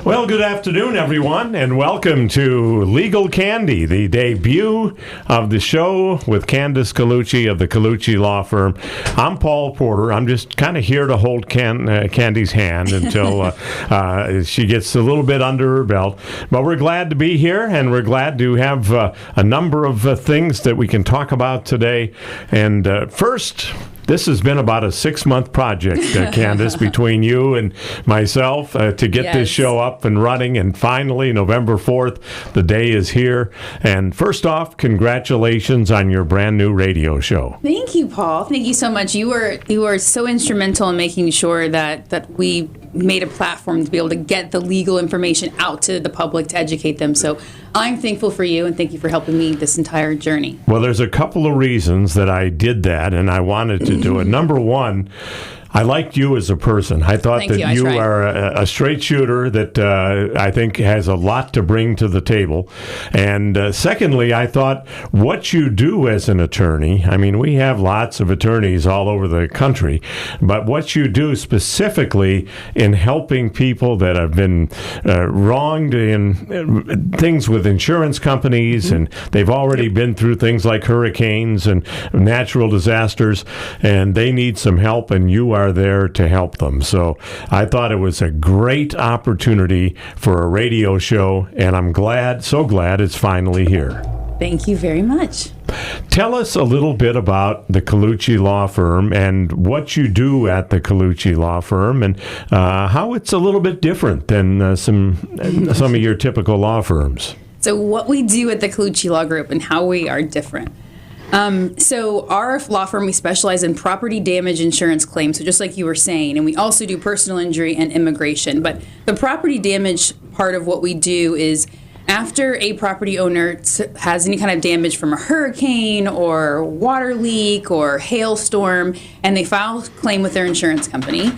Well, good afternoon, everyone, and welcome to Legal Candy, the debut of the show with Candace Colucci of the Colucci Law Firm. I'm Paul Porter. I'm just kind of here to hold Candy's hand until she gets a little bit under her belt. But we're glad to be here, and we're glad to have a number of things that we can talk about today. And first, this has been about a 6-month project, Candace, between you and myself to get this show up and running. And finally, November 4th, the day is here. And first off, congratulations on your brand new radio show. Thank you, Paul. Thank you so much. You were so instrumental in making sure that we made a platform to be able to get the legal information out to the public to educate them. So I'm thankful for you, and thank you for helping me this entire journey. Well, there's a couple of reasons that I did that, and I wanted to do it. Number one, I liked you as a person. I thought that you are a straight shooter that I think has a lot to bring to the table. And secondly, I thought what you do as an attorney, I mean, we have lots of attorneys all over the country, but what you do specifically in helping people that have been wronged in things with insurance companies, and they've already been through things like hurricanes and natural disasters, and they need some help, and you are there to help them. So I thought it was a great opportunity for a radio show, and I'm so glad it's finally here. Thank you very much. Tell us a little bit about the Colucci Law Firm and what you do at the Colucci Law Firm, and how it's a little bit different than some of your typical law firms. So what we do at the Colucci Law Group and how we are different. So our law firm, we specialize in property damage insurance claims, so just like you were saying, and we also do personal injury and immigration. But the property damage part of what we do is after a property owner has any kind of damage from a hurricane or water leak or hailstorm, and they file a claim with their insurance company,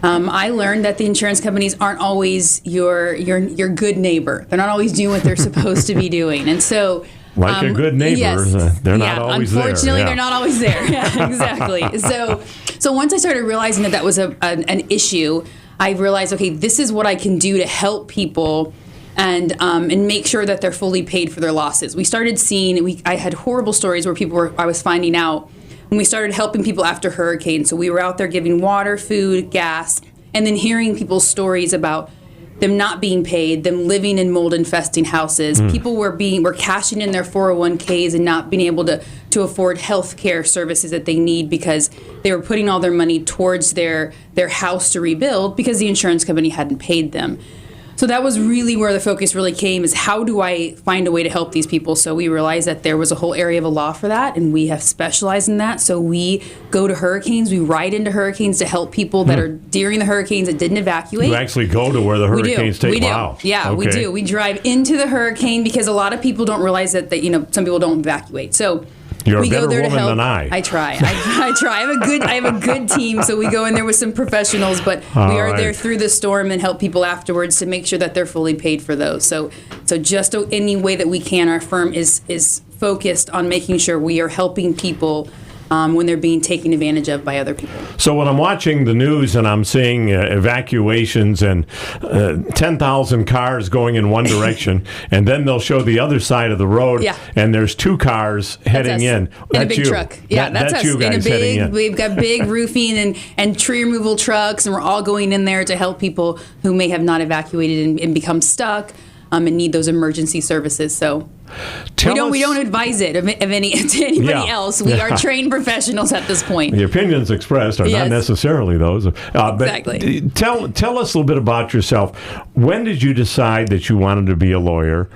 I learned that the insurance companies aren't always your good neighbor. They're not always doing what they're supposed to be doing, and so. Like a good neighbor, they're not always there. Unfortunately, they're not always there. Yeah, exactly. So once I started realizing that was an issue, I realized, okay, this is what I can do to help people and make sure that they're fully paid for their losses. We started seeing, I had horrible stories where I was finding out when we started helping people after hurricanes. So we were out there giving water, food, gas, and then hearing people's stories about them not being paid, them living in mold-infesting houses. People were cashing in their 401ks and not being able to afford health care services that they need because they were putting all their money towards their house to rebuild because the insurance company hadn't paid them. So that was really where the focus really came, is how do I find a way to help these people? So we realized that there was a whole area of a law for that, and we have specialized in that. So we go to hurricanes, we ride into hurricanes to help people that are during the hurricanes that didn't evacuate. You actually go to where the hurricanes take. We do. Wow. Yeah, we do. We drive into the hurricane because a lot of people don't realize that some people don't evacuate. So you're we a better go there woman to help. than I. I try. I have a good team, so we go in there with some professionals, but we are there through the storm and help people afterwards to make sure that they're fully paid for those. So just any way that we can, our firm is focused on making sure we are helping people when they're being taken advantage of by other people. So when I'm watching the news and I'm seeing evacuations and 10,000 cars going in one direction, and then they'll show the other side of the road, and there's 2 cars heading in. In a big truck. Yeah, that's us. You guys heading in. We've got big roofing and tree removal trucks, and we're all going in there to help people who may have not evacuated and become stuck and need those emergency services. So we don't advise it to anybody else. We are trained professionals at this point. The opinions expressed are not necessarily those. Exactly. But tell us a little bit about yourself. When did you decide that you wanted to be a lawyer?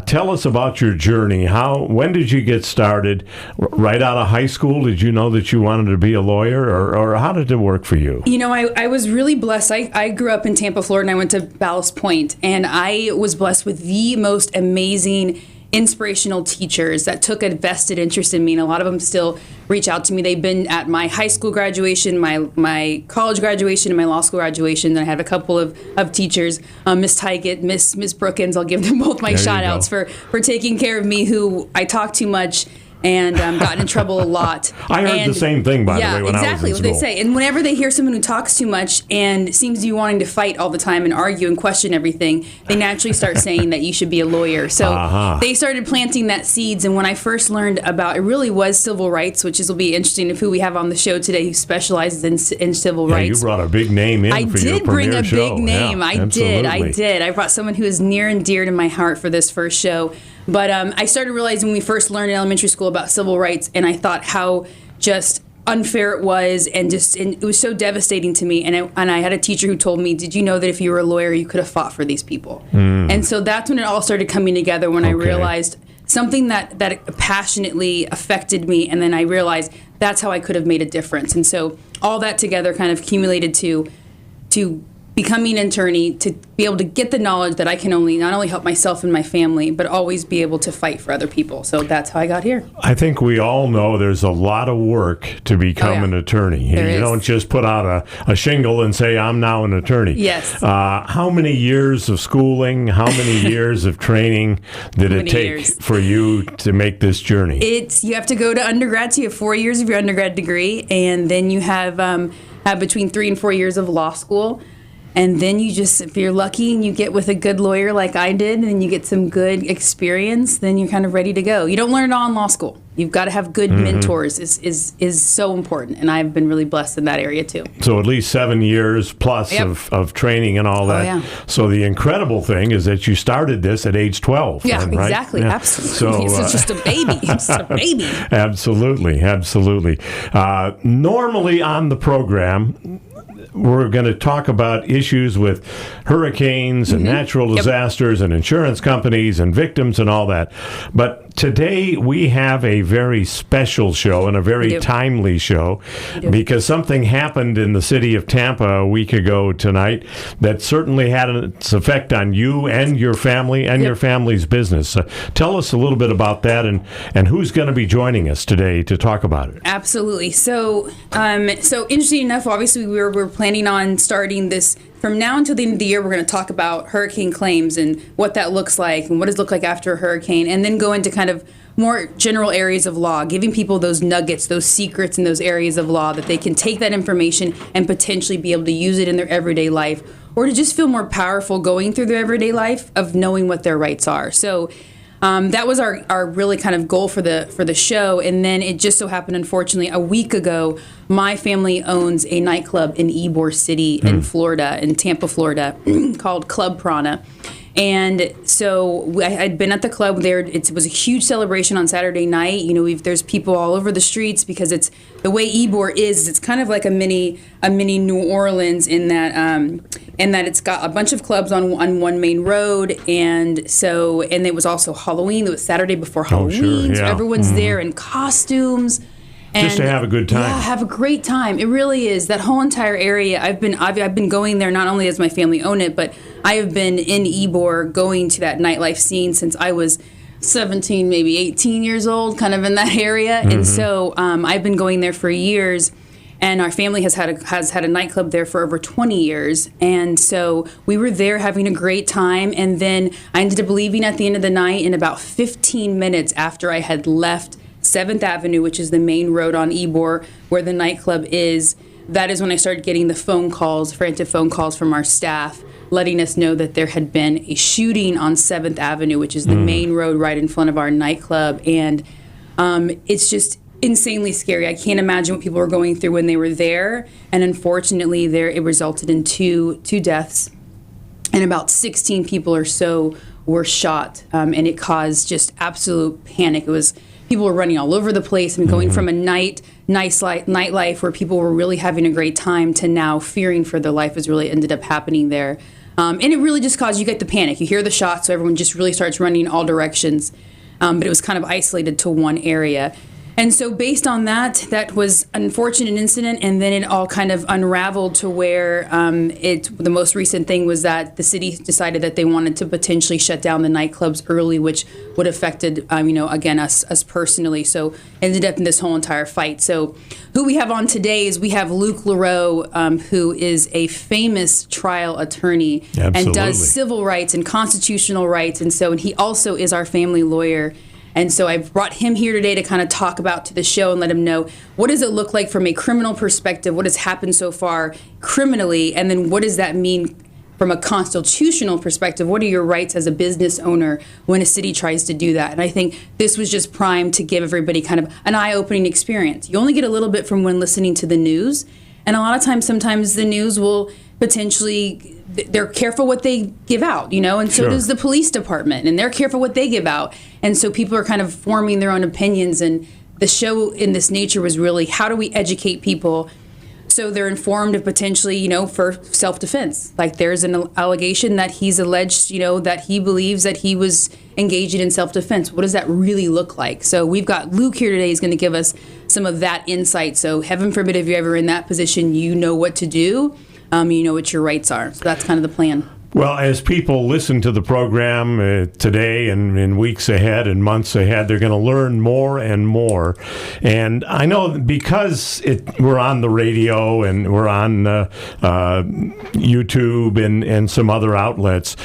Tell us about your journey. When did you get started? Right out of high school, did you know that you wanted to be a lawyer, or how did it work for you? You know, I was really blessed. I grew up in Tampa, Florida, and I went to Ballast Point, and I was blessed with the most amazing inspirational teachers that took a vested interest in me, and a lot of them still reach out to me. They've been at my high school graduation, my college graduation, and my law school graduation. And I have a couple of teachers, Miss Tygett, Miss Brookins. I'll give them both my shout outs for taking care of me, who I talk too much and gotten in trouble a lot. I heard the same thing, by the way, when I was in school. Yeah, exactly what they say. And whenever they hear someone who talks too much and seems to be wanting to fight all the time and argue and question everything, they naturally start saying that you should be a lawyer. So they started planting that seeds. And when I first learned about, it really was civil rights, which will be interesting of who we have on the show today who specializes in civil rights. You brought a big name in for your premiere show. I did bring a big name. I did. I brought someone who is near and dear to my heart for this first show. But I started realizing when we first learned in elementary school about civil rights, and I thought how just unfair it was, and it was so devastating to me. And I had a teacher who told me, "Did you know that if you were a lawyer, you could have fought for these people?" And so that's when it all started coming together. When I realized something that passionately affected me, and then I realized that's how I could have made a difference. And so all that together kind of accumulated to becoming an attorney, to be able to get the knowledge that I can not only help myself and my family, but always be able to fight for other people. So that's how I got here. I think we all know there's a lot of work to become an attorney. You don't just put out a shingle and say, I'm now an attorney. Yes. How many years of schooling, how many years of training did it take for you to make this journey? You have to go to undergrad, so you have 4 years of your undergrad degree, and then you have between 3 and 4 years of law school. And then you just, if you're lucky and you get with a good lawyer like I did, and you get some good experience, then you're kind of ready to go. You don't learn it all in law school. You've got to have good mentors is so important. And I've been really blessed in that area too. So at least 7 years plus of training and all that. Yeah. So the incredible thing is that you started this at age 12. Yeah, right? Exactly. Yeah. Absolutely. So, it's just a baby. It's just a baby. Absolutely. Normally on the program, we're going to talk about issues with hurricanes and natural disasters and insurance companies and victims and all that. But today we have a very special show and a very timely show because something happened in the city of Tampa a week ago tonight that certainly had its effect on you and your family and your family's business. Tell us a little bit about that and who's going to be joining us today to talk about it. Absolutely. So interesting enough, obviously we're planning on starting this from now until the end of the year. We're going to talk about hurricane claims and what that looks like and what does it look like after a hurricane, and then go into kind of more general areas of law, giving people those nuggets, those secrets in those areas of law that they can take that information and potentially be able to use it in their everyday life, or to just feel more powerful going through their everyday life of knowing what their rights are. So that was our really kind of goal for the show. And then it just so happened, unfortunately, a week ago, my family owns a nightclub in Ybor City in Florida, in Tampa, Florida, called Club Prana. And so I had been at the club there. It was a huge celebration on Saturday night. You know, there's people all over the streets because it's the way Ybor is. It's kind of like a mini New Orleans in that it's got a bunch of clubs on one main road, and it was also Halloween. It was Saturday before Halloween, so everyone's there in costumes. Just to have a good time. Yeah, have a great time. It really is. That whole entire area. I've been going there not only as my family own it, but I have been in Ybor going to that nightlife scene since I was 17, maybe 18 years old, kind of in that area. And so I've been going there for years. And our family has had a nightclub there for over 20 years. And so we were there having a great time. And then I ended up leaving at the end of the night, and about 15 minutes after I had left 7th Avenue, which is the main road on Ybor where the nightclub is, that is when I started getting the frantic phone calls from our staff letting us know that there had been a shooting on 7th Avenue, which is the main road right in front of our nightclub. And it's just insanely scary. I can't imagine what people were going through when they were there. And unfortunately, it resulted in two deaths, and about 16 people or so were shot. And it caused just absolute panic. People were running all over the place and going from a nightlife where people were really having a great time to now fearing for their life has really ended up happening there. And it really just caused, you get the panic. You hear the shots, so everyone just really starts running in all directions. But it was kind of isolated to one area. And so based on that was an unfortunate incident, and then it all kind of unraveled to where the most recent thing was that the city decided that they wanted to potentially shut down the nightclubs early, which would have affected, again, us personally. So ended up in this whole entire fight. So who we have on today is we have Luke Leroux, who is a famous trial attorney and does civil rights and constitutional rights. And he also is our family lawyer. And so I brought him here today to kind of talk about to the show and let him know, what does it look like from a criminal perspective? What has happened so far criminally? And then what does that mean from a constitutional perspective? What are your rights as a business owner when a city tries to do that? And I think this was just primed to give everybody kind of an eye-opening experience. You only get a little bit from when listening to the news. And a lot of times, sometimes the news will potentially, they're careful what they give out, and so does the police department, and they're careful what they give out. And so people are kind of forming their own opinions. And the show in this nature was really, how do we educate people so they're informed of potentially, for self-defense? Like, there's an allegation that he's alleged, that he believes that he was engaging in self-defense. What does that really look like? So we've got Luke here today. He's going to give us some of that insight. So heaven forbid, if you're ever in that position, you know what to do. You know what your rights are. So that's kind of the plan. Well, as people listen to the program today and in weeks ahead and months ahead, they're going to learn more and more. And I know because we're on the radio and we're on YouTube and some other outlets,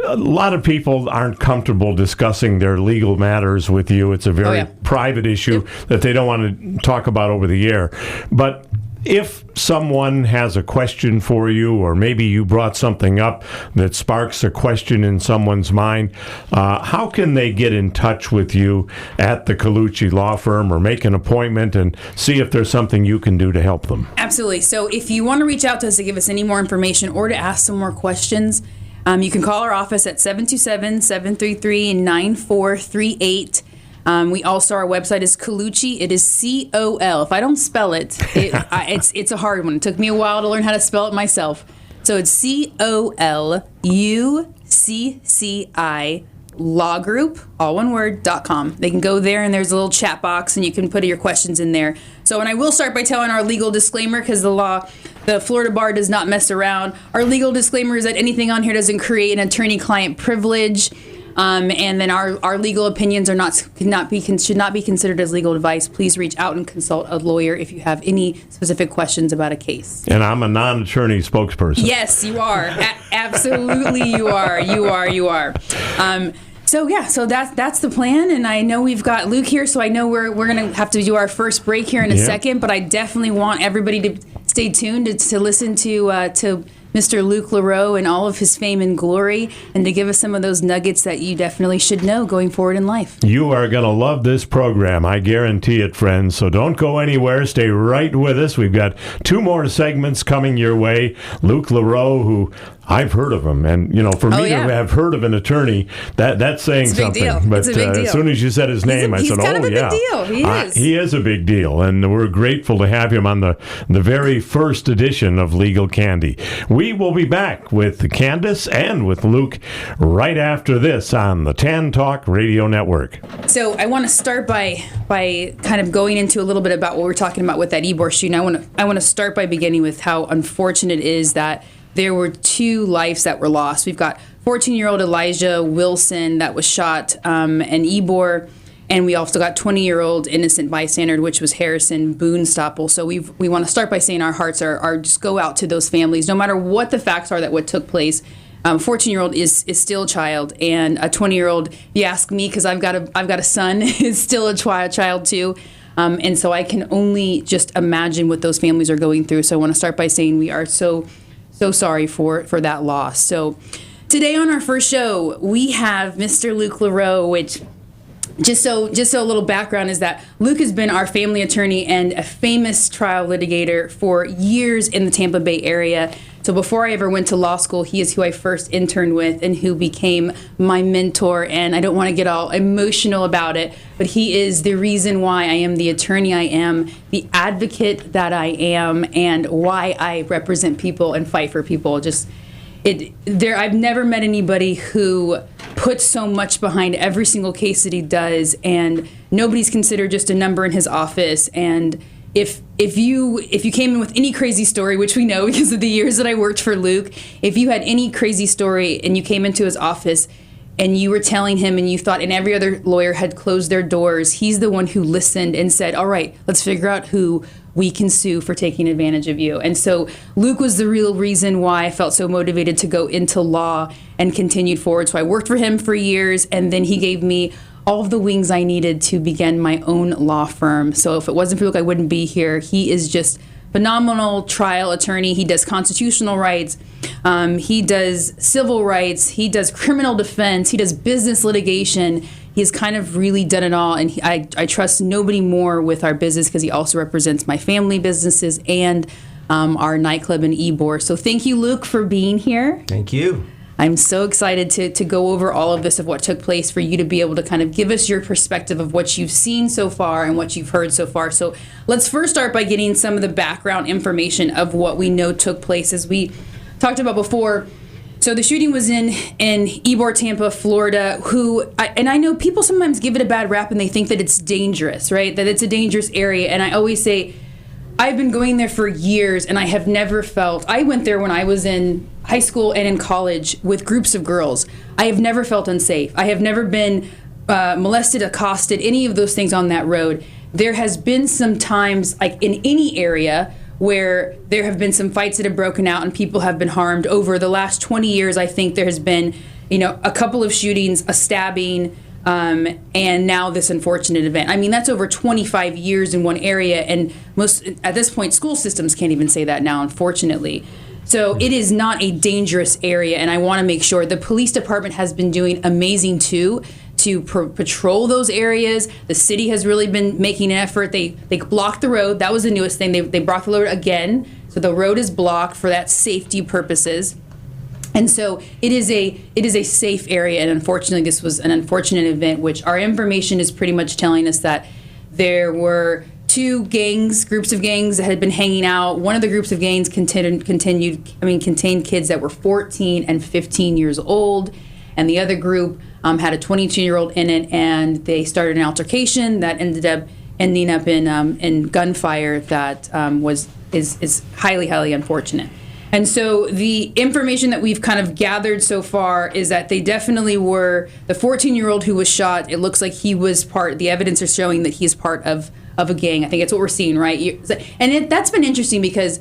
a lot of people aren't comfortable discussing their legal matters with you. It's a very private issue that they don't want to talk about over the air. But if someone has a question for you, or maybe you brought something up that sparks a question in someone's mind, how can they get in touch with you at the Colucci Law Firm, or make an appointment and see if there's something you can do to help them? Absolutely. So if you want to reach out to us to give us any more information or to ask some more questions, you can call our office at 727-733-9438. Our website is Colucci. It is C-O-L. If I don't spell it, it's a hard one. It took me a while to learn how to spell it myself. So it's COLUCCI Law Group, all one word, .com. They can go there, and there's a little chat box, and you can put your questions in there. So, and I will start by telling our legal disclaimer, because the Florida Bar does not mess around. Our legal disclaimer is that anything on here doesn't create an attorney-client privilege. And then our legal opinions should not be considered as legal advice. Please reach out and consult a lawyer if you have any specific questions about a case. And I'm a non-attorney spokesperson. Yes, you are. Absolutely, you are. You are. So that's the plan. And I know we've got Luke here, so I know we're going to have to do our first break here in a second. But I definitely want everybody to stay tuned to listen to Mr. Luke LaRoe and all of his fame and glory, and to give us some of those nuggets that you definitely should know going forward in life. You are going to love this program. I guarantee it, friends. So don't go anywhere. Stay right with us. We've got 2 more segments coming your way. Luke LaRoe, who I've heard of him, and for me to have heard of an attorney, that's saying something. Deal. But it's a big deal. As soon as you said his name, I said, he's kind of a big deal. He is. He is a big deal, and we're grateful to have him on the very first edition of Legal Candy. We will be back with Candace and with Luke right after this on the TAN Talk Radio Network. So I want to start by kind of going into a little bit about what we're talking about with that Ybor shooting. I want to start by beginning with how unfortunate it is that there were 2 lives that were lost. We've got 14-year-old Elijah Wilson that was shot, and Ybor, and we also got 20-year-old innocent bystander, which was Harrison Boonstapple. So we want to start by saying our hearts are just go out to those families, no matter what the facts are that what took place. 14-year-old is still a child, and a 20-year-old, if you ask me, because I've got a son, is still a child too. And so I can only just imagine what those families are going through. So I want to start by saying we are so sorry for that loss. So today on our first show, we have Mr. Luke LaRoe, which just so a little background is that Luke has been our family attorney and a famous trial litigator for years in the Tampa Bay area. So before I ever went to law school, he is who I first interned with and who became my mentor. And I don't want to get all emotional about it, but he is the reason why I am the attorney I am, the advocate that I am, and why I represent people and fight for people. I've never met anybody who puts so much behind every single case that he does, and nobody's considered just a number in his office. And if you came in with any crazy story, which we know because of the years that I worked for Luke, if you had any crazy story and you came into his office and you were telling him and you thought, and every other lawyer had closed their doors, he's the one who listened and said, all right, let's figure out who we can sue for taking advantage of you. And so Luke was the real reason why I felt so motivated to go into law and continued forward. So I worked for him for years, and then he gave me all of the wings I needed to begin my own law firm. So if it wasn't for Luke, I wouldn't be here. He is just phenomenal trial attorney. He does constitutional rights. He does civil rights. He does criminal defense. He does business litigation. He's kind of really done it all. And I trust nobody more with our business because he also represents my family businesses and our nightclub in Ybor. So thank you, Luke, for being here. Thank you. I'm so excited to go over all of this, of what took place, for you to be able to kind of give us your perspective of what you've seen so far and what you've heard so far. So let's first start by getting some of the background information of what we know took place. As we talked about before, so the shooting was in Ybor, Tampa, Florida, and I know people sometimes give it a bad rap and they think that it's dangerous, right? That it's a dangerous area. And I always say, I've been going there for years, and I have never felt... I went there when I was in high school and in college with groups of girls. I have never felt unsafe. I have never been molested, accosted, any of those things on that road. There has been some times, like in any area, where there have been some fights that have broken out and people have been harmed. Over the last 20 years, I think there has been, a couple of shootings, a stabbing, and now this unfortunate event. I mean, that's over 25 years in one area, and at this point, school systems can't even say that now, unfortunately. So it is not a dangerous area, and I want to make sure the police department has been doing amazing too to patrol those areas. The city has really been making an effort. They blocked the road. That was the newest thing. They blocked the road again, so the road is blocked for that safety purposes. And so it is a safe area, and unfortunately this was an unfortunate event, which our information is pretty much telling us that there were two groups of gangs that had been hanging out. One of the groups of gangs contained kids that were 14 and 15 years old, and the other group had a 22-year-old in it, and they started an altercation that ending up in gunfire that is highly, highly unfortunate. And so the information that we've kind of gathered so far is that they definitely were, the 14-year-old who was shot, it looks like he was the evidence is showing that he is part of a gang. I think that's what we're seeing, right? And that's been interesting because,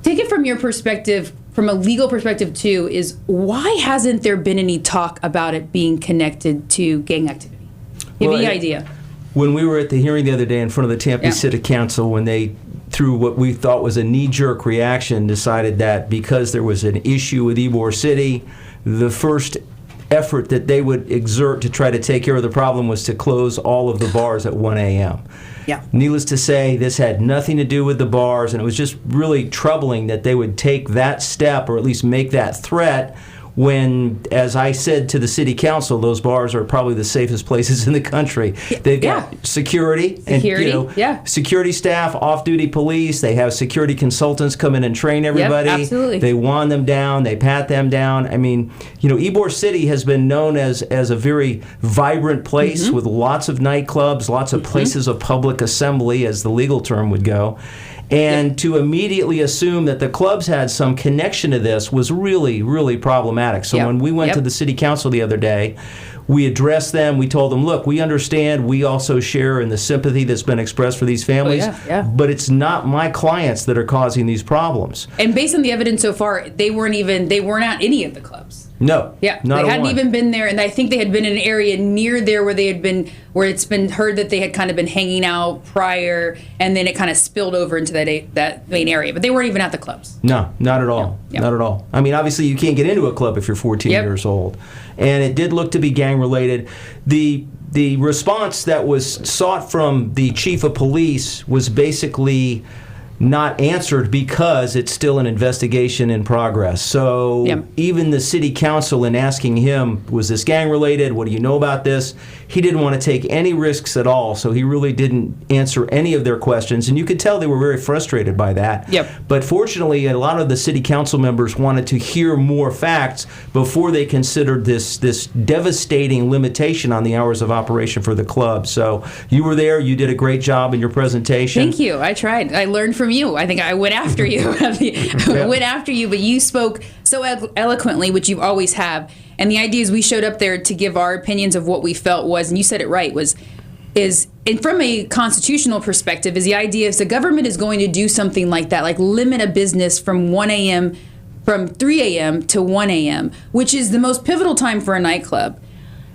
take it from your perspective, from a legal perspective too, is why hasn't there been any talk about it being connected to gang activity? You have any idea? When we were at the hearing the other day in front of the Tampa City Council, when they, through what we thought was a knee-jerk reaction, decided that because there was an issue with Ybor City, the first effort that they would exert to try to take care of the problem was to close all of the bars at 1 a.m. Yeah. Needless to say, this had nothing to do with the bars, and it was just really troubling that they would take that step, or at least make that threat, when, as I said to the city council, those bars are probably the safest places in the country. They've got security security staff, off-duty police. They have security consultants come in and train everybody. Yep, absolutely. They wand them down. They pat them down. I mean, Ybor City has been known as a very vibrant place with lots of nightclubs, lots of places of public assembly, as the legal term would go. And to immediately assume that the clubs had some connection to this was really, really problematic. So when we went to the city council the other day, we addressed them. We told them, look, we understand. We also share in the sympathy that's been expressed for these families. But it's not my clients that are causing these problems. And based on the evidence so far, they weren't at any of the clubs. No. Yeah. They hadn't even been there, and I think they had been in an area near there where it's been heard that they had kind of been hanging out prior, and then it kind of spilled over into that main area. But they weren't even at the clubs. No, not at all. Not at all. I mean, obviously you can't get into a club if you're 14 years old. And it did look to be gang-related. The response that was sought from the chief of police was basically not answered because it's still an investigation in progress. So even the city council, in asking him, was this gang related? What do you know about this? He didn't want to take any risks at all, so he really didn't answer any of their questions. And you could tell they were very frustrated by that. But fortunately, a lot of the city council members wanted to hear more facts before they considered this devastating limitation on the hours of operation for the club. So you were there. You did a great job in your presentation. Thank you. I tried. I learned from you. I think I went after you. I went after you, but you spoke so eloquently, which you always have. And the idea is we showed up there to give our opinions of what we felt was, and you said it right, and from a constitutional perspective, is the idea if the government is going to do something like that, like limit a business from 3 a.m. to 1 a.m., which is the most pivotal time for a nightclub,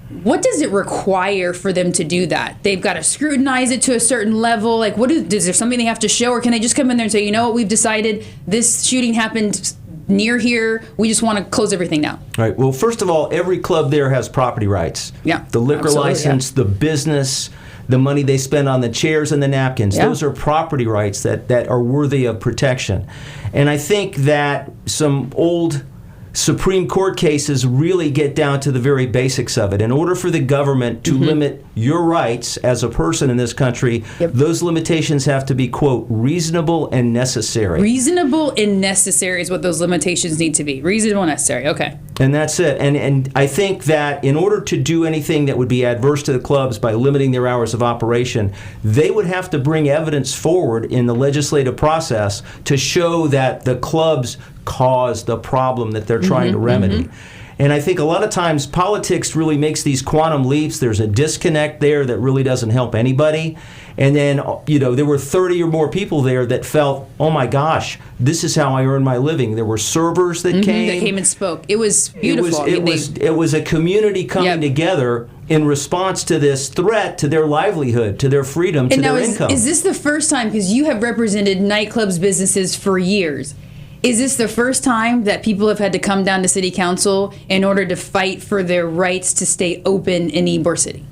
what does it require for them to do that? They've got to scrutinize it to a certain level. Like, is there something they have to show, or can they just come in there and say, you know what, we've decided this shooting happened near here, we just want to close everything down? Right. Well, first of all, every club there has property rights. Yeah. The liquor license, the business, the money they spend on the chairs and the napkins. Yeah. Those are property rights that are worthy of protection. And I think that some old Supreme Court cases really get down to the very basics of it. In order for the government to limit your rights as a person in this country, those limitations have to be, quote, reasonable and necessary. Reasonable and necessary is what those limitations need to be. Reasonable and necessary. Okay. And that's it. And I think that in order to do anything that would be adverse to the clubs by limiting their hours of operation, they would have to bring evidence forward in the legislative process to show that the clubs caused the problem that they're trying to remedy. And I think a lot of times politics really makes these quantum leaps. There's a disconnect there that really doesn't help anybody. And then, there were 30 or more people there that felt, oh my gosh, this is how I earn my living. There were servers that came. That came and spoke. It was beautiful. It was a community coming together in response to this threat to their livelihood, to their freedom, to their income. Is this the first time, because you have represented nightclubs, businesses for years, is this the first time that people have had to come down to city council in order to fight for their rights to stay open in Ybor City?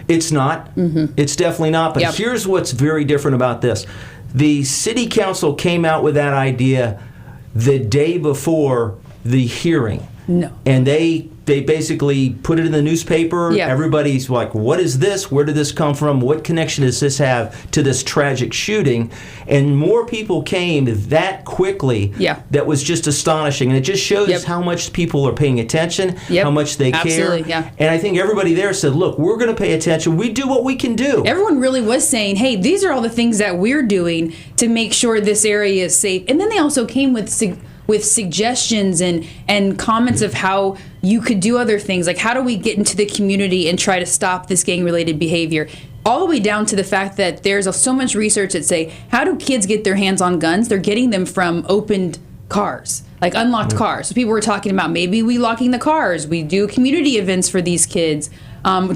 It's not. It's definitely not. But here's what's very different about this. The city council came out with that idea the day before the hearing. No. And they basically put it in the newspaper. Yeah. Everybody's like, what is this? Where did this come from? What connection does this have to this tragic shooting? And more people came that quickly. Yeah. That was just astonishing. And it just shows how much people are paying attention, how much they care. Yeah. And I think everybody there said, look, we're going to pay attention. We do what we can do. Everyone really was saying, hey, these are all the things that we're doing to make sure this area is safe. And then they also came with suggestions and comments of how you could do other things, like how do we get into the community and try to stop this gang-related behavior, all the way down to the fact that there's so much research that say, how do kids get their hands on guns? They're getting them from opened cars, like unlocked cars. So people were talking about maybe we locking the cars, we do community events for these kids.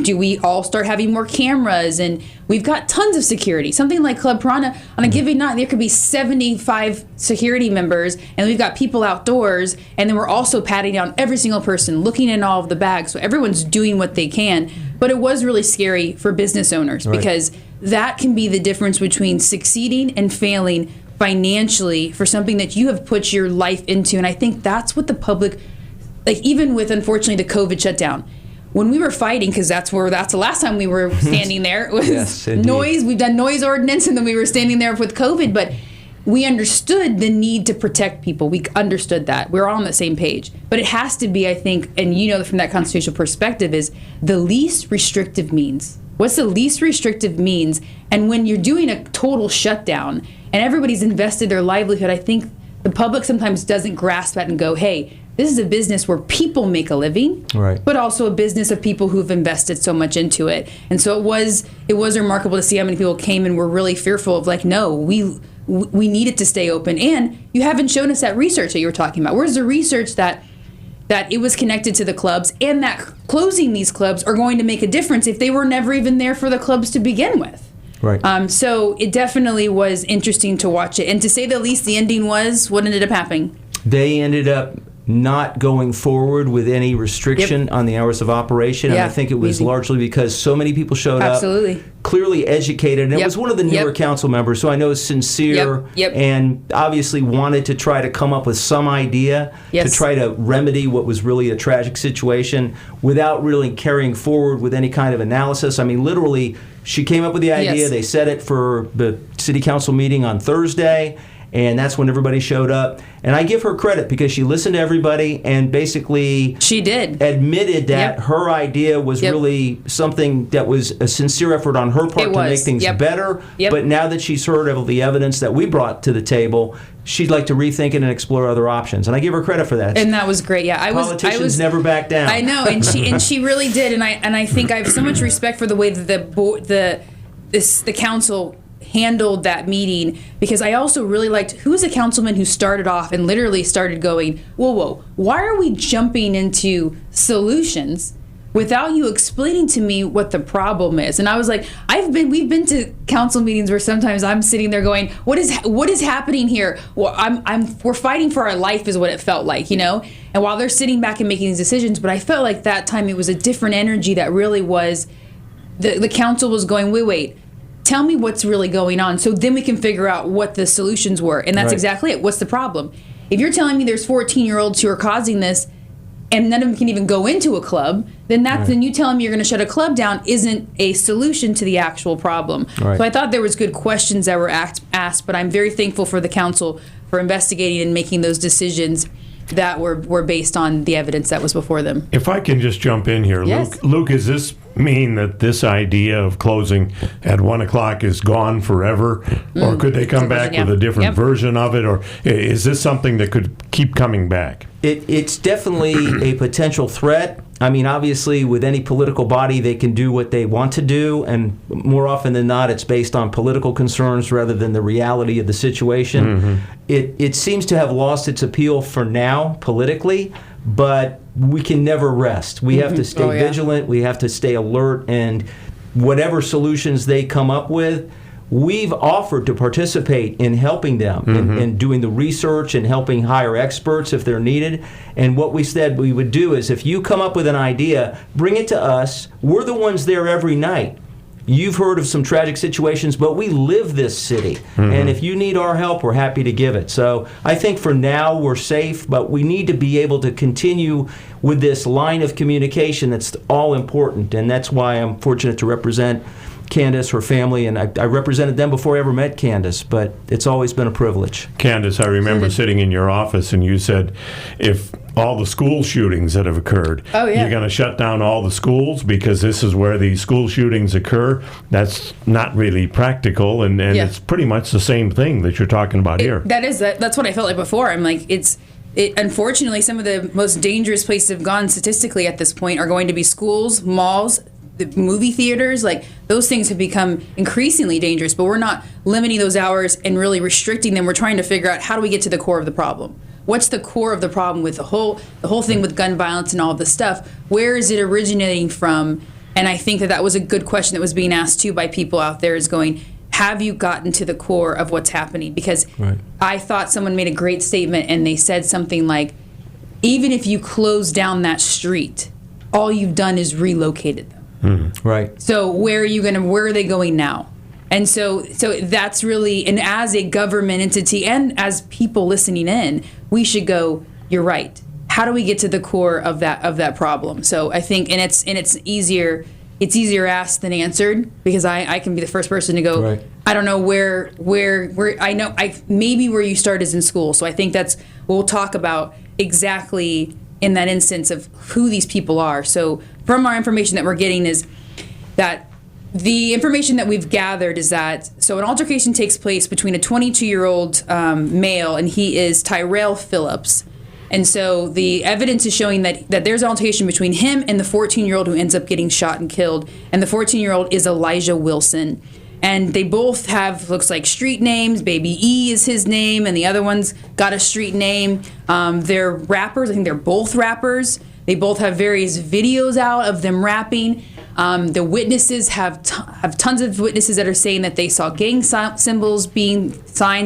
Do we all start having more cameras? And we've got tons of security. Something like Club Piranha, on a given night, there could be 75 security members, and we've got people outdoors, and then we're also patting down every single person, looking in all of the bags. So everyone's doing what they can. But it was really scary for business owners because that can be the difference between succeeding and failing financially for something that you have put your life into. And I think that's what the public, like even with, unfortunately, the COVID shutdown, when we were fighting, because that's the last time we were standing there, it was noise. We've done noise ordinance, and then we were standing there with COVID. But we understood the need to protect people. We understood that. We're all on the same page. But it has to be, I think, and from that constitutional perspective, is the least restrictive means. What's the least restrictive means? And when you're doing a total shutdown and everybody's invested their livelihood, I think the public sometimes doesn't grasp that and go, hey, this is a business where people make a living, but also a business of people who've invested so much into it. And so it was remarkable to see how many people came and were really fearful of, like, no, we need it to stay open. And you haven't shown us that research that you were talking about. Where's the research that it was connected to the clubs, and that closing these clubs are going to make a difference if they were never even there for the clubs to begin with? Right. So it definitely was interesting to watch it. And to say the least, the ending was, what ended up happening? They ended up not going forward with any restriction on the hours of operation. And I think it was largely because so many people showed up, clearly educated. And it was one of the newer council members, so I know is sincere and obviously wanted to try to come up with some idea to try to remedy what was really a tragic situation without really carrying forward with any kind of analysis. I mean, literally, she came up with the idea. They set it for the city council meeting on Thursday. And that's when everybody showed up. And I give her credit because she listened to everybody and basically admitted that her idea was really something that was a sincere effort on her part to make things better. But now that she's heard of the evidence that we brought to the table, she'd like to rethink it and explore other options. And I give her credit for that. And that was great. Yeah, Politicians never back down. I know, and she really did. And I think I have so much respect for the way that the council handled that meeting, because I also really liked who was a councilman who started off and literally started going, whoa, why are we jumping into solutions without you explaining to me what the problem is. And I was like, we've been to council meetings where sometimes I'm sitting there going, what is happening here? Well, we're fighting for our life is what it felt like, you know? And while they're sitting back and making these decisions, but I felt like that time it was a different energy that really was, the council was going, wait, tell me what's really going on, so then we can figure out what the solutions were. And that's exactly it. What's the problem? If you're telling me there's 14-year-olds who are causing this, and none of them can even go into a club, then then you telling me you're going to shut a club down isn't a solution to the actual problem. Right. So I thought there was good questions that were asked, but I'm very thankful for the council for investigating and making those decisions that were based on the evidence that was before them. If I can just jump in here, yes. Luke, does this mean that this idea of closing at 1 o'clock is gone forever? Or could they come back with a different version of it? Or is this something that could keep coming back? It's definitely a potential threat. I mean, obviously, with any political body, they can do what they want to do, and more often than not, it's based on political concerns rather than the reality of the situation. Mm-hmm. It seems to have lost its appeal for now, politically, but we can never rest. We have to stay vigilant, we have to stay alert, and whatever solutions they come up with, we've offered to participate in helping them in doing the research and helping hire experts if they're needed. And what we said we would do is, if you come up with an idea, bring it to us. We're the ones there every night. You've heard of some tragic situations, but we live this city. And if you need our help, we're happy to give it. So I think for now we're safe, but we need to be able to continue with this line of communication that's all important. And that's why I'm fortunate to represent Candace, her family, and I represented them before I ever met Candace, but it's always been a privilege. Candace, I remember sitting in your office and you said, if all the school shootings that have occurred, you're going to shut down all the schools because this is where the school shootings occur. That's not really practical, and it's pretty much the same thing that you're talking about here. That's what I felt like before. I'm like, unfortunately, some of the most dangerous places have gone statistically at this point are going to be schools, malls, the movie theaters. Like, those things have become increasingly dangerous, but we're not limiting those hours and really restricting them. We're trying to figure out, how do we get to the core of the problem? What's the core of the problem with the whole thing with gun violence and all of this stuff? Where is it originating from? And I think that was a good question that was being asked too by people out there, is going, have you gotten to the core of what's happening? Because I thought someone made a great statement, and they said something like, even if you close down that street, all you've done is relocated them. Right. So where are they going now? And so that's really, and as a government entity and as people listening in, we should go, you're right. How do we get to the core of that problem? So I think, and it's easier asked than answered, because I can be the first person to go, I don't know where I know maybe where you start is in school. So I think we'll talk about exactly in that instance of who these people are. So from our information that we're getting is that the information that we've gathered is that, so an altercation takes place between a 22-year-old male, and he is Tyrell Phillips. And so the evidence is showing that there's an altercation between him and the 14-year-old who ends up getting shot and killed. And the 14-year-old is Elijah Wilson. And they both have, looks like, street names. Baby E is his name, and the other one's got a street name. They're rappers. I think they're both rappers. They both have various videos out of them rapping. The witnesses have tons of witnesses that are saying that they saw gang signs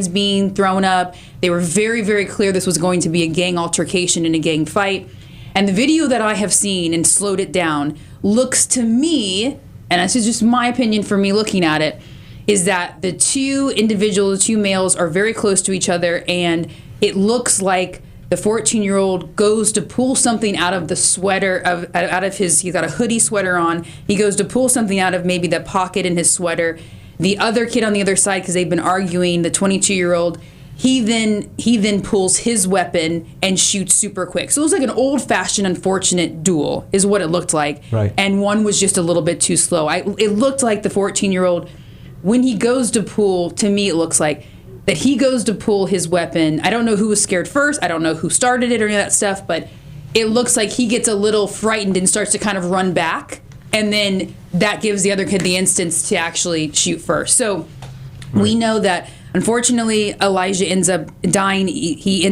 being thrown up. They were very, very clear this was going to be a gang altercation and a gang fight. And the video that I have seen and slowed it down looks to me, and this is just my opinion for me looking at it, is that the two males are very close to each other, and it looks like the 14-year-old goes to pull something out of the sweater out of his, he's got a hoodie sweater on. He goes to pull something out of maybe the pocket in his sweater. The other kid on the other side, because they've been arguing, the 22-year-old, he then pulls his weapon and shoots super quick. So it was like an old-fashioned unfortunate duel is what it looked like. Right. And one was just a little bit too slow. It looked like the 14-year-old, when he goes to pull, to me it looks like that he goes to pull his weapon. I don't know who was scared first. I don't know who started it or any of that stuff, but it looks like he gets a little frightened and starts to kind of run back, and then that gives the other kid the instance to actually shoot first. So we know that, unfortunately, Elijah ends up dying. He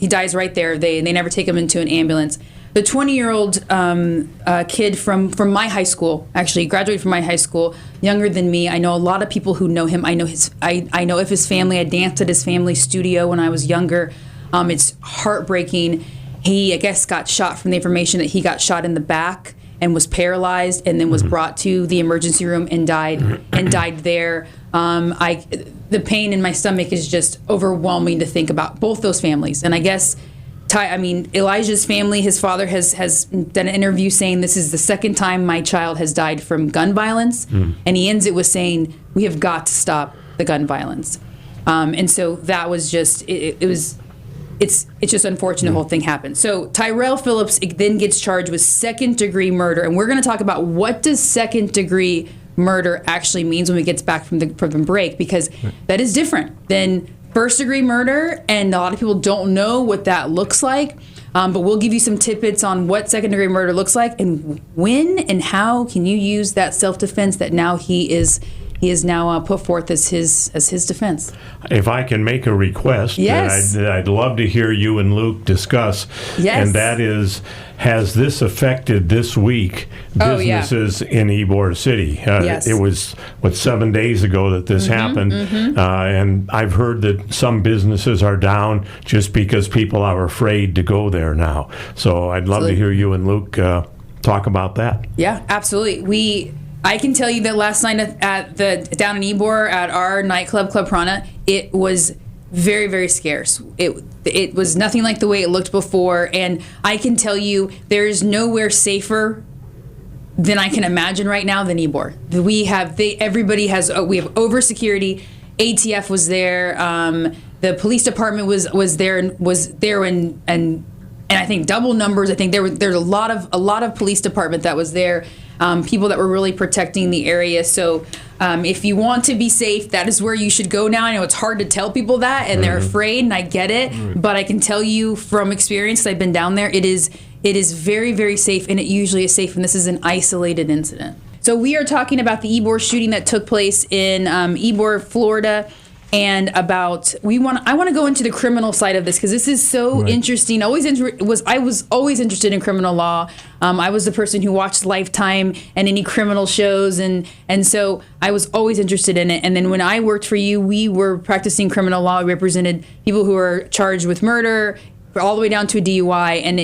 dies right there. They never take him into an ambulance. the 20-year-old kid from my high school, actually graduated from my high school, younger than me. I know a lot of people who know him. I know of his family. I danced at his family studio when I was younger. It's heartbreaking. He, I guess, got shot from the information that he got shot in the back and was paralyzed, and then was brought to the emergency room and died there. The pain in my stomach is just overwhelming to think about both those families. And I guess, Elijah's family, his father has done an interview saying this is the second time my child has died from gun violence. And he ends it with saying, we have got to stop the gun violence. And so that was just, it's just unfortunate the whole thing happened. So Tyrell Phillips then gets charged with second-degree murder, and we're going to talk about what does second-degree murder actually means when we get back from the break, because that is different than first-degree murder, and a lot of people don't know what that looks like. But we'll give you some tidbits on what second-degree murder looks like, and when and how can you use that self-defense that now he is now put forth as his defense. If I can make a request, yes. I'd love to hear you and Luke discuss, yes. and that is, has this affected this week businesses in Ybor City? Yes. It was, 7 days ago that this happened, and I've heard that some businesses are down just because people are afraid to go there now. So I'd love to hear you and Luke talk about that. Yeah, absolutely. I can tell you that last night down in Ybor at our nightclub, Club Prana, it was very, very scarce. It was nothing like the way it looked before, and I can tell you there's nowhere safer than I can imagine right now than Ybor. We have over security. ATF was there. The police department was there and I think double numbers. I think there's a lot of police department that was there. People that were really protecting the area. So if you want to be safe, that is where you should go now. I know it's hard to tell people that, and they're afraid, and I get it. But I can tell you from experience, 'cause I've been down there, it is very, very safe, and it usually is safe, and this is an isolated incident. So we are talking about the Ybor shooting that took place in Ybor, Florida. And I want to go into the criminal side of this, because this is so interesting. I was always interested in criminal law. I was the person who watched Lifetime and any criminal shows, and so I was always interested in it. And then when I worked for you, we were practicing criminal law. We represented people who were charged with murder, all the way down to a DUI, and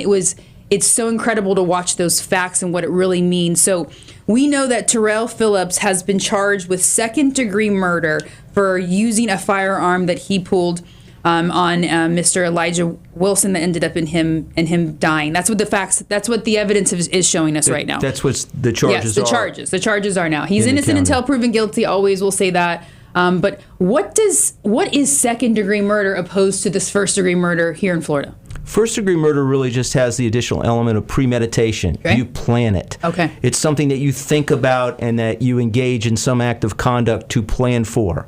it's so incredible to watch those facts and what it really means. So we know that Tyrell Phillips has been charged with second-degree murder for using a firearm that he pulled on Mr. Elijah Wilson that ended up in him dying. That's what the evidence is showing us right now. That's what the charges are. Yes, the charges are now. He's innocent until proven guilty. Always will say that. But what is second-degree murder opposed to this first-degree murder here in Florida? First-degree murder really just has the additional element of premeditation. Okay. You plan it. Okay. It's something that you think about and that you engage in some act of conduct to plan for.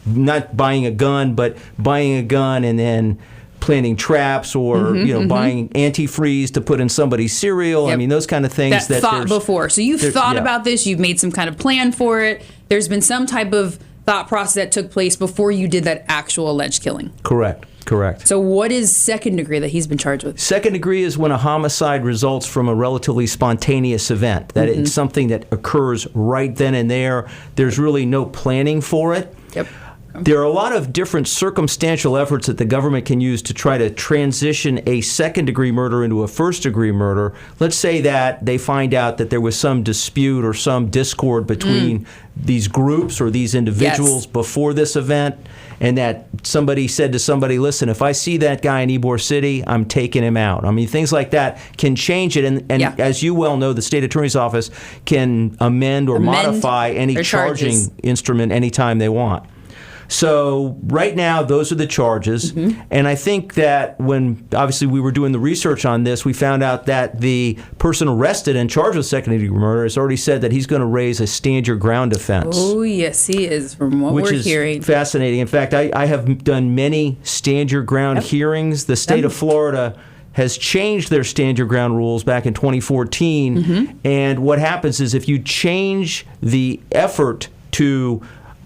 Not buying a gun, but buying a gun and then planting traps, or buying antifreeze to put in somebody's cereal. Yep. I mean, those kind of things. That thought before. So you've thought about this. You've made some kind of plan for it. There's been some type of thought process that took place before you did that actual alleged killing. Correct. So what is second degree that he's been charged with? Second degree is when a homicide results from a relatively spontaneous event, that it's something that occurs right then and there. There's really no planning for it. Yep. There are a lot of different circumstantial efforts that the government can use to try to transition a second-degree murder into a first-degree murder. Let's say that they find out that there was some dispute or some discord between these groups or these individuals before this event, and that somebody said to somebody, listen, if I see that guy in Ybor City, I'm taking him out. I mean, things like that can change it. And as you well know, the state attorney's office can amend or modify any charging instrument anytime they want. So right now, those are the charges. And I think that when, obviously, we were doing the research on this, we found out that the person arrested and charged with second-degree murder has already said that he's going to raise a stand-your-ground defense. Oh, yes, he is, from what we're hearing. Which is fascinating. In fact, I have done many stand-your-ground hearings. The state of Florida has changed their stand-your-ground rules back in 2014. And what happens is if you change the effort to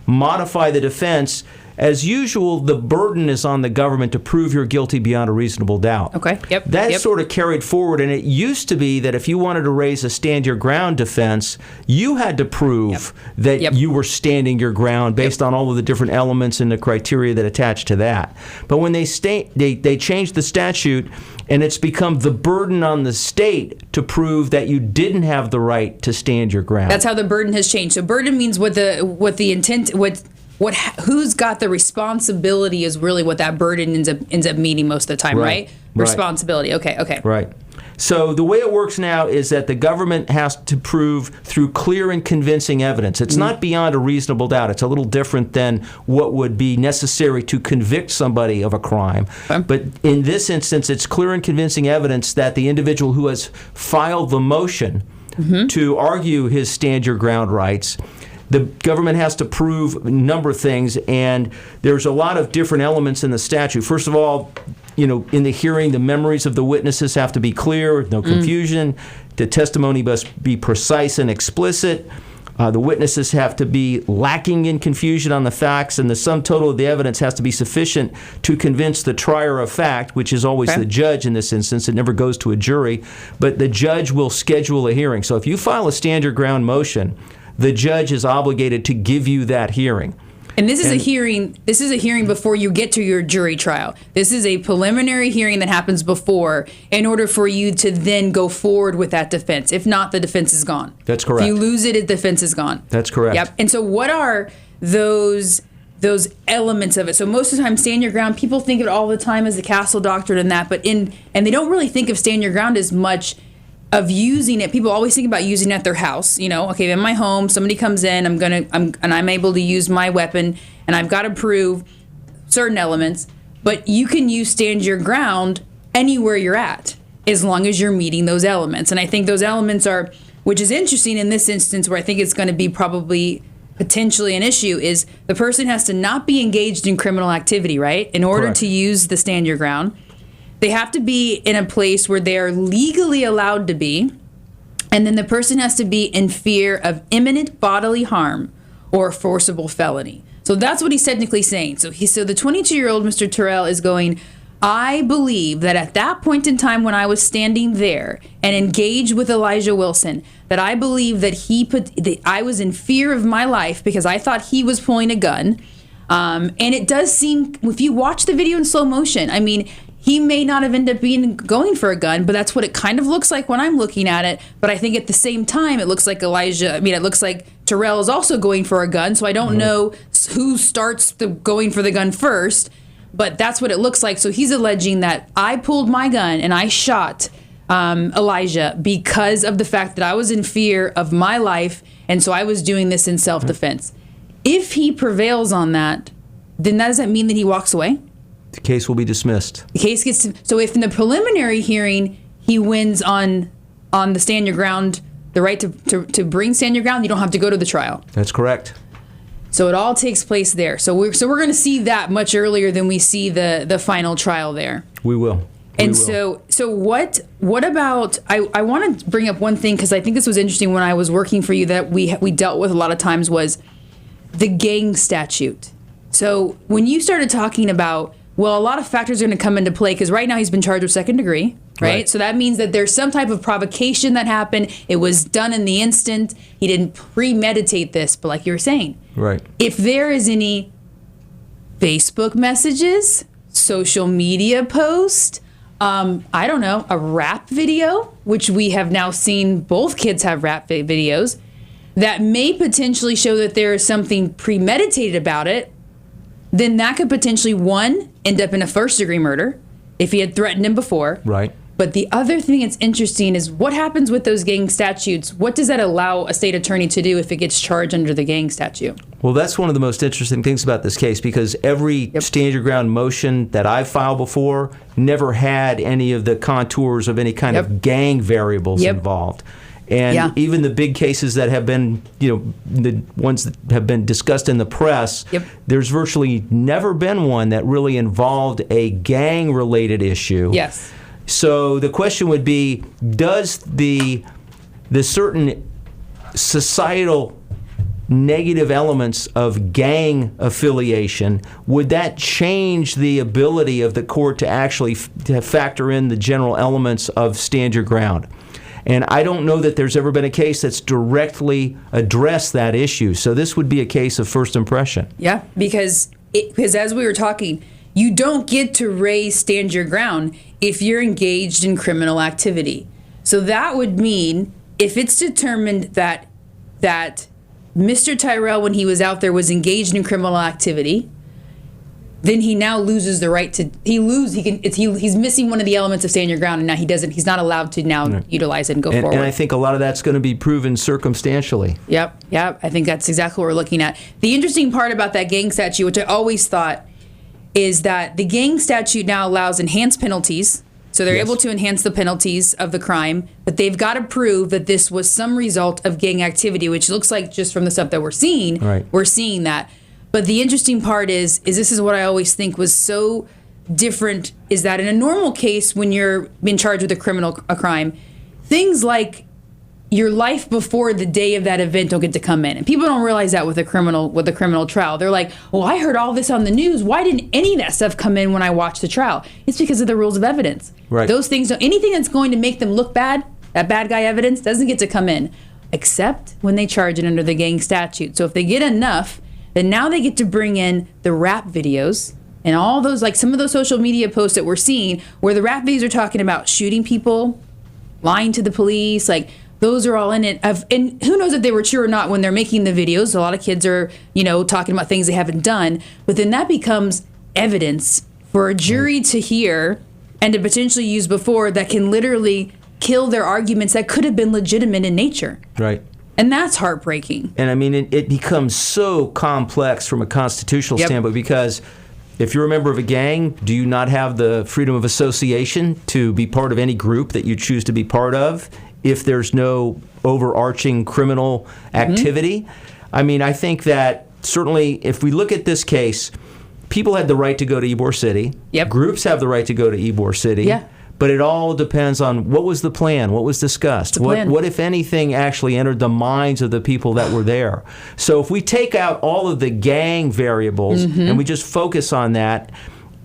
modify the defense, as usual, the burden is on the government to prove you're guilty beyond a reasonable doubt. Okay. Yep. That's sort of carried forward, and it used to be that if you wanted to raise a stand your ground defense, you had to prove that you were standing your ground based on all of the different elements and the criteria that attach to that. But when they changed the statute, and it's become the burden on the state to prove that you didn't have the right to stand your ground. That's how the burden has changed. So burden means who's got the responsibility is really what that burden ends up meaning most of the time, right? Responsibility. Okay. Right. So the way it works now is that the government has to prove through clear and convincing evidence. It's not beyond a reasonable doubt. It's a little different than what would be necessary to convict somebody of a crime. Okay. But in this instance, it's clear and convincing evidence that the individual who has filed the motion to argue his stand your ground rights, the government has to prove a number of things, and there's a lot of different elements in the statute. First of all, in the hearing, the memories of the witnesses have to be clear, no confusion. The testimony must be precise and explicit. The witnesses have to be lacking in confusion on the facts, and the sum total of the evidence has to be sufficient to convince the trier of fact, which is always the judge in this instance. It never goes to a jury, but the judge will schedule a hearing. So if you file a stand your ground motion, the judge is obligated to give you that hearing. And this is a hearing. This is a hearing before you get to your jury trial. This is a preliminary hearing that happens before, in order for you to then go forward with that defense. If not, the defense is gone. That's correct. If you lose it, the defense is gone. That's correct. Yep. And so, what are those elements of it? So most of the time, stand your ground. People think of it all the time as the castle doctrine and that, and they don't really think of stand your ground as much of using it. People always think about using it at their house. Okay, in my home, somebody comes in, I'm able to use my weapon, and I've got to prove certain elements. But you can use stand your ground anywhere you're at, as long as you're meeting those elements. And I think those elements are, which is interesting in this instance, where I think it's going to be probably potentially an issue, is the person has to not be engaged in criminal activity, right? In order to use the stand your ground. They have to be in a place where they are legally allowed to be, and then the person has to be in fear of imminent bodily harm or forcible felony. So that's what he's technically saying. So the 22-year-old Mr. Terrell is going, I believe that at that point in time when I was standing there and engaged with Elijah Wilson, that I believe that I was in fear of my life because I thought he was pulling a gun. And it does seem, if you watch the video in slow motion, I mean, he may not have ended up going for a gun, but that's what it kind of looks like when I'm looking at it. But I think at the same time, it looks like it looks like Terrell is also going for a gun. So I don't know who starts going for the gun first, but that's what it looks like. So he's alleging that I pulled my gun and I shot Elijah because of the fact that I was in fear of my life, and so I was doing this in self-defense. If he prevails on that, then does that mean that he walks away? The case will be dismissed. The case gets so if in the preliminary hearing he wins on the stand your ground, the right to bring stand your ground, you don't have to go to the trial. That's correct. So it all takes place there. So we're going to see that much earlier than we see the final trial there. We will. So what about, I want to bring up one thing, because I think this was interesting when I was working for you that we dealt with a lot of times, was the gang statute. So when you started talking about, well, a lot of factors are going to come into play, because right now he's been charged with second degree, right? So that means that there's some type of provocation that happened. It was done in the instant. He didn't premeditate this, but like you were saying, right? If there is any Facebook messages, social media post, I don't know, a rap video, which we have now seen both kids have rap videos, that may potentially show that there is something premeditated about it, then that could potentially, one, end up in a first-degree murder if he had threatened him before. Right. But the other thing that's interesting is what happens with those gang statutes. What does that allow a state attorney to do if it gets charged under the gang statute? Well, that's one of the most interesting things about this case, because every stand your ground motion that I've filed before never had any of the contours of any kind of gang variables involved. And even the big cases that have been, the ones that have been discussed in the press, there's virtually never been one that really involved a gang-related issue. Yes. So the question would be, does the certain societal negative elements of gang affiliation, would that change the ability of the court to actually to factor in the general elements of stand your ground? And I don't know that there's ever been a case that's directly addressed that issue. So this would be a case of first impression. Yeah, because as we were talking, you don't get to raise stand your ground if you're engaged in criminal activity. So that would mean if it's determined that Mr. Tyrell, when he was out there, was engaged in criminal activity, then he now loses the right to he's missing one of the elements of stand your ground, and now he's not allowed to now utilize it and go forward. And I think a lot of that's going to be proven circumstantially. Yep. I think that's exactly what we're looking at. The interesting part about that gang statute, which I always thought, is that the gang statute now allows enhanced penalties. So they're able to enhance the penalties of the crime, but they've got to prove that this was some result of gang activity, which looks like just from the stuff that we're seeing, we're seeing that. But the interesting part is this is what I always think was so different, is that in a normal case, when you're being charged with a crime, things like your life before the day of that event don't get to come in. And people don't realize that with a criminal trial. They're like, well, I heard all this on the news. Why didn't any of that stuff come in when I watched the trial? It's because of the rules of evidence. Right. Those things, anything that's going to make them look bad, that bad guy evidence, doesn't get to come in, except when they charge it under the gang statute. So if they get enough, then now they get to bring in the rap videos and all those, like some of those social media posts that we're seeing where the rap videos are talking about shooting people, lying to the police, like those are all in it. And who knows if they were true or not when they're making the videos. A lot of kids are, talking about things they haven't done. But then that becomes evidence for a jury to hear and to potentially use before that can literally kill their arguments that could have been legitimate in nature. Right. And that's heartbreaking. And I mean, it becomes so complex from a constitutional standpoint, because if you're a member of a gang, do you not have the freedom of association to be part of any group that you choose to be part of if there's no overarching criminal activity? I mean, I think that certainly if we look at this case, people had the right to go to Ybor City. Groups have the right to go to Ybor City. But it all depends on what was the plan, what was discussed, what, if anything, actually entered the minds of the people that were there. So if we take out all of the gang variables and we just focus on that,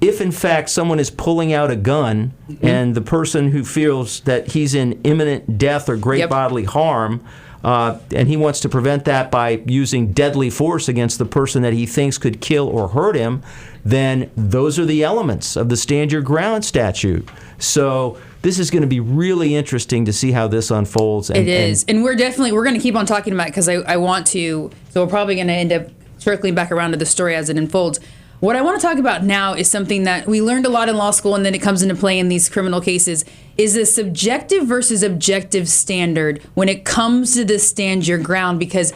if in fact someone is pulling out a gun and the person who feels that he's in imminent death or great bodily harm, and he wants to prevent that by using deadly force against the person that he thinks could kill or hurt him, then those are the elements of the Stand Your Ground statute. So this is going to be really interesting to see how this unfolds. It is. And we're going to keep on talking about it because I want to. So we're probably going to end up circling back around to the story as it unfolds. What I want to talk about now is something that we learned a lot in law school, and then it comes into play in these criminal cases, is the subjective versus objective standard when it comes to the Stand Your Ground, because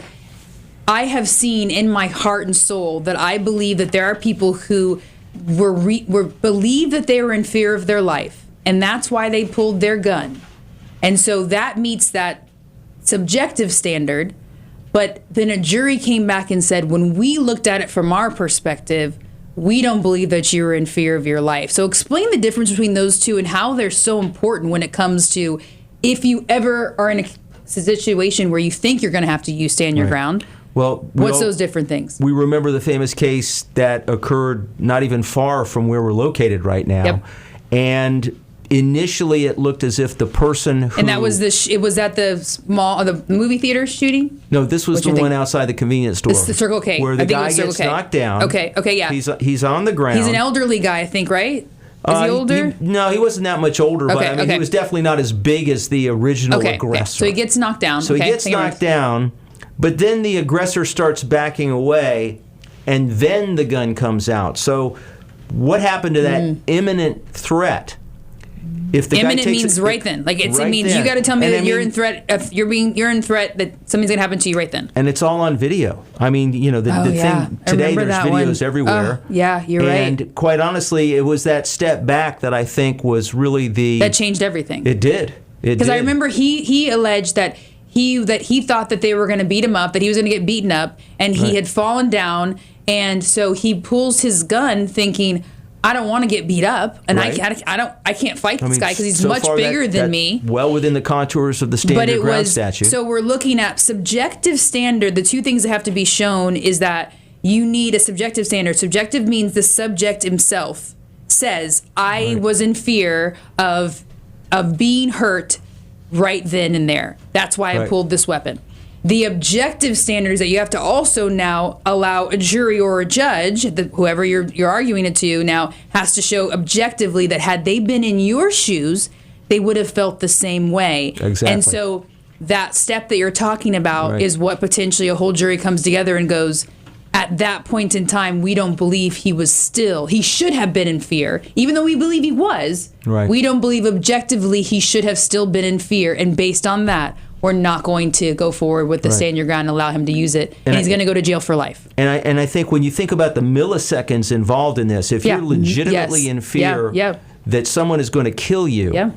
I have seen in my heart and soul that I believe that there are people who believe that they were in fear of their life, and that's why they pulled their gun. And so that meets that subjective standard, but then a jury came back and said, when we looked at it from our perspective, we don't believe that you were in fear of your life. So explain the difference between those two and how they're so important when it comes to if you ever are in a situation where you think you're going to have to use Stand Your Ground. Well, what's those different things? We remember the famous case that occurred not even far from where we're located right now. And initially it looked as if the person who... And that was it was at the movie theater shooting? No, this was the one outside the convenience store. This is the Circle K. Where the guy gets knocked down. Okay, yeah. He's on the ground. He's an elderly guy, I think, right? Is he older? No, he wasn't that much older, but I mean, he was definitely not as big as the original aggressor. Okay. So he gets knocked down. He gets knocked down, but then the aggressor starts backing away, and then the gun comes out. So what happened to that imminent threat? If the imminent means right then. Like it means you got to tell me that you're in threat. If you're in threat that something's going to happen to you right then. And it's all on video. I mean, the thing today. There's videos everywhere. You're right. And quite honestly, it was that step back that I think was really that changed everything. It did. Because I remember he alleged that he thought that they were going to beat him up, that he was going to get beaten up, and he had fallen down, and so he pulls his gun thinking, I don't want to get beat up, and Right. I can't fight this guy because he's so much far bigger than me. Well within the contours of the stand your ground statute. So we're looking at subjective standard. The two things that have to be shown is that you need a subjective standard. Subjective means the subject himself says, I was in fear of being hurt right then and there. That's why I pulled this weapon. The objective standard is that you have to also now allow a jury or a judge, whoever you're arguing it to now, has to show objectively that had they been in your shoes, they would have felt the same way. Exactly. And so that step that you're talking about is what potentially a whole jury comes together and goes, at that point in time, we don't believe he should have been in fear. Even though we believe he was, we don't believe objectively he should have still been in fear. And based on that, we're not going to go forward with the stand your ground and allow him to use it. And he's going to go to jail for life. And I think when you think about the milliseconds involved in this, if you're legitimately in fear that someone is going to kill you,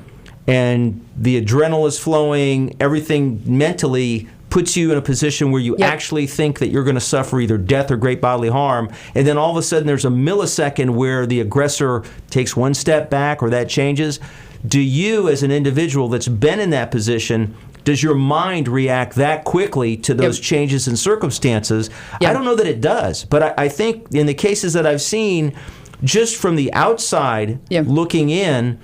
and the adrenaline is flowing, everything mentally puts you in a position where you actually think that you're going to suffer either death or great bodily harm, and then all of a sudden there's a millisecond where the aggressor takes one step back or that changes, do you as an individual that's been in that position, does your mind react that quickly to those changes in circumstances? I don't know that it does, but I think in the cases that I've seen, just from the outside looking in,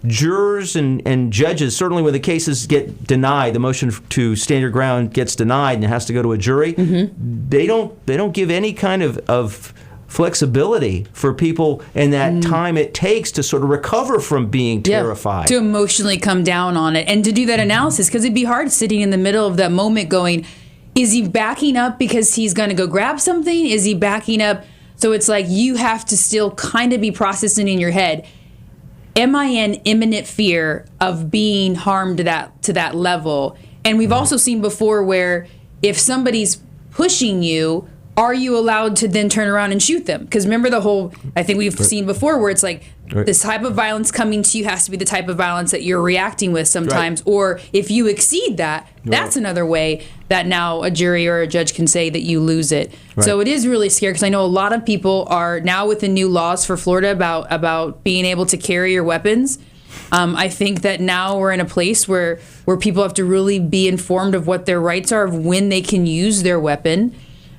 jurors and judges, certainly when the cases get denied, the motion to stand your ground gets denied and it has to go to a jury, they don't give any kind of flexibility for people in that time it takes to sort of recover from being terrified. To emotionally come down on it and to do that analysis, because it'd be hard sitting in the middle of that moment going, is he backing up because he's going to go grab something? Is he backing up? So it's like you have to still kind of be processing in your head, am I in imminent fear of being harmed to that level? And we've also seen before where if somebody's pushing you, are you allowed to then turn around and shoot them? Because remember I think we've seen before where it's like this type of violence coming to you has to be the type of violence that you're reacting with sometimes. Or if you exceed that, that's another way that now a jury or a judge can say that you lose it. So it is really scary because I know a lot of people are now with the new laws for Florida about being able to carry your weapons. I think that now we're in a place where people have to really be informed of what their rights are, of when they can use their weapon.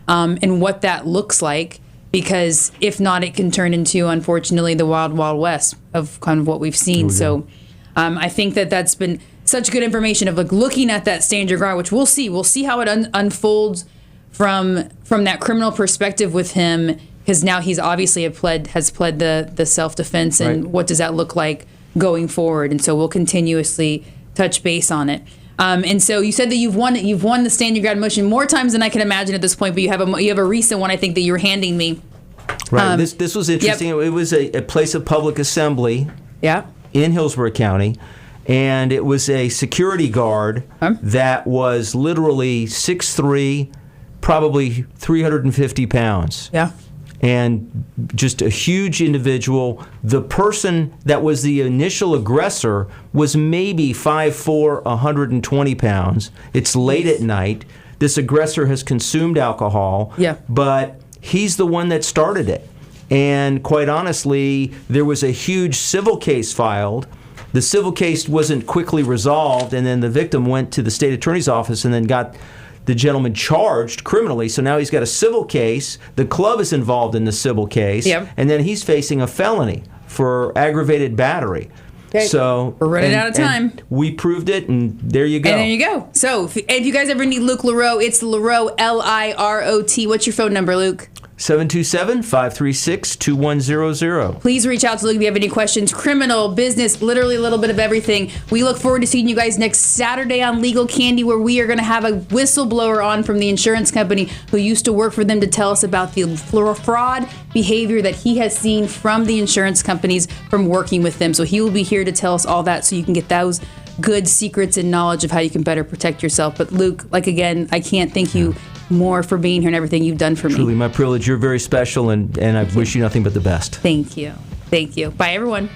And what that looks like, because if not, it can turn into, unfortunately, the wild, wild west of kind of what we've seen. So I think that's been such good information of like looking at that stand your ground, which we'll see. We'll see how it unfolds from that criminal perspective with him, because now he's obviously has pled the self-defense, and what does that look like going forward? And so we'll continuously touch base on it. And so you said that you've won the stand your ground motion more times than I can imagine at this point, but you have a recent one I think that you were handing me. This was interesting. It was a place of public assembly in Hillsborough County, and it was a security guard that was literally 6'3", probably 350 pounds. And just a huge individual. The person that was the initial aggressor was maybe 5'4", 120 pounds. It's late at night. This aggressor has consumed alcohol, but he's the one that started it. And quite honestly, there was a huge civil case filed. The civil case wasn't quickly resolved, and then the victim went to the state attorney's office and then got the gentleman charged criminally. So now he's got a civil case. The club is involved in the civil case. And then he's facing a felony for aggravated battery. So we're running out of time. We proved it, and there you go. And there you go. So if you guys ever need Luke LaRoe, it's LaRoe, Lirot. What's your phone number, Luke? 727-536-2100. Please reach out to Luke if you have any questions. Criminal, business, literally a little bit of everything. We look forward to seeing you guys next Saturday on Legal Candy, where we are going to have a whistleblower on from the insurance company who used to work for them to tell us about the fraud behavior that he has seen from the insurance companies from working with them. So he will be here to tell us all that so you can get those good secrets and knowledge of how you can better protect yourself. But Luke, again, I can't thank you more for being here and everything you've done for me. Truly my privilege. You're very special, and I wish you nothing but the best. Thank you. Thank you. Bye, everyone.